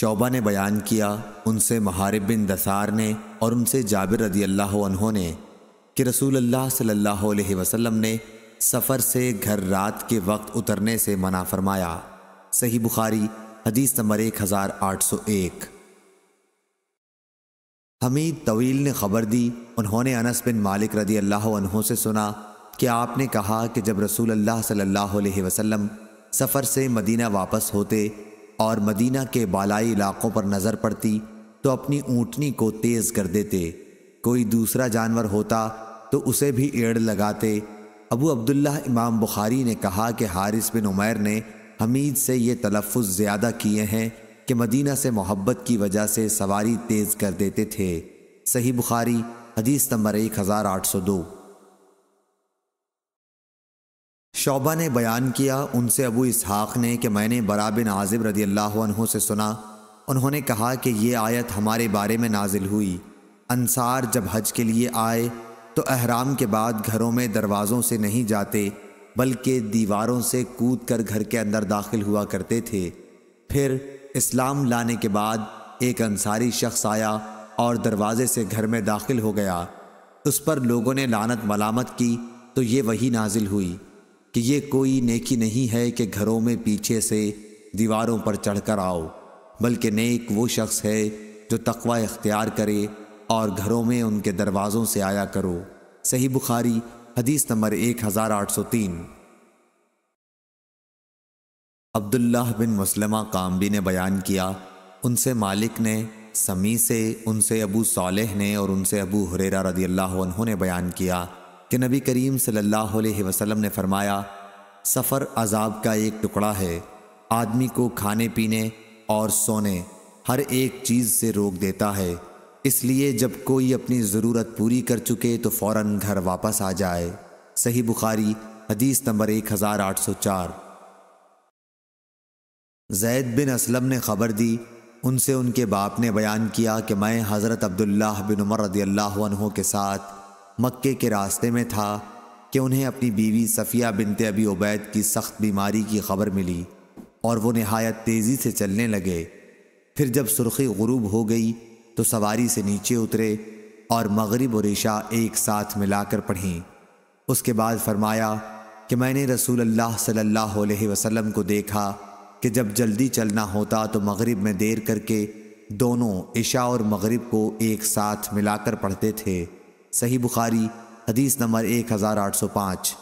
شعبہ نے بیان کیا، ان سے محارب بن دثار نے اور ان سے جابر رضی اللہ عنہ نے کہ رسول اللہ صلی اللہ علیہ وسلم نے سفر سے گھر رات کے وقت اترنے سے منع فرمایا۔ صحیح بخاری حدیث نمبر 1801۔ حمید طویل نے خبر دی، انہوں نے انس بن مالک رضی اللہ عنہ سے سنا کہ آپ نے کہا کہ جب رسول اللہ صلی اللہ علیہ وسلم سفر سے مدینہ واپس ہوتے اور مدینہ کے بالائی علاقوں پر نظر پڑتی تو اپنی اونٹنی کو تیز کر دیتے، کوئی دوسرا جانور ہوتا تو اسے بھی ایڑ لگاتے۔ ابو عبداللہ امام بخاری نے کہا کہ حارث بن عمیر نے حمید سے یہ تلفظ زیادہ کیے ہیں کہ مدینہ سے محبت کی وجہ سے سواری تیز کر دیتے تھے۔ صحیح بخاری حدیث نمبر 1802۔ شعبہ نے بیان کیا، ان سے ابو اسحاق نے کہ میں نے برا بن عازب رضی اللہ عنہ سے سنا، انہوں نے کہا کہ یہ آیت ہمارے بارے میں نازل ہوئی۔ انصار جب حج کے لیے آئے تو احرام کے بعد گھروں میں دروازوں سے نہیں جاتے بلکہ دیواروں سے کود کر گھر کے اندر داخل ہوا کرتے تھے۔ پھر اسلام لانے کے بعد ایک انصاری شخص آیا اور دروازے سے گھر میں داخل ہو گیا، اس پر لوگوں نے لعنت ملامت کی تو یہ وحی نازل ہوئی کہ یہ کوئی نیکی نہیں ہے کہ گھروں میں پیچھے سے دیواروں پر چڑھ کر آؤ، بلکہ نیک وہ شخص ہے جو تقوی اختیار کرے اور گھروں میں ان کے دروازوں سے آیا کرو۔ صحیح بخاری حدیث نمبر 1803۔ عبداللہ بن مسلمہ قامبی نے بیان کیا، ان سے مالک نے، سمی سے، ان سے ابو صالح نے اور ان سے ابو ہریرہ رضی اللہ عنہ نے بیان کیا کہ نبی کریم صلی اللہ علیہ وسلم نے فرمایا، سفر عذاب کا ایک ٹکڑا ہے، آدمی کو کھانے پینے اور سونے ہر ایک چیز سے روک دیتا ہے، اس لیے جب کوئی اپنی ضرورت پوری کر چکے تو فوراً گھر واپس آ جائے۔ صحیح بخاری حدیث نمبر 1804۔ زید بن اسلم نے خبر دی، ان سے ان کے باپ نے بیان کیا کہ میں حضرت عبداللہ بن عمر رضی اللہ عنہ کے ساتھ مکے کے راستے میں تھا کہ انہیں اپنی بیوی صفیہ بنت ابی عبید کی سخت بیماری کی خبر ملی اور وہ نہایت تیزی سے چلنے لگے۔ پھر جب سرخی غروب ہو گئی تو سواری سے نیچے اترے اور مغرب اور عشاء ایک ساتھ ملا کر پڑھیں۔ اس کے بعد فرمایا کہ میں نے رسول اللہ صلی اللہ علیہ وسلم کو دیکھا کہ جب جلدی چلنا ہوتا تو مغرب میں دیر کر کے دونوں عشاء اور مغرب کو ایک ساتھ ملا کر پڑھتے تھے۔ صحیح بخاری حدیث نمبر 1805۔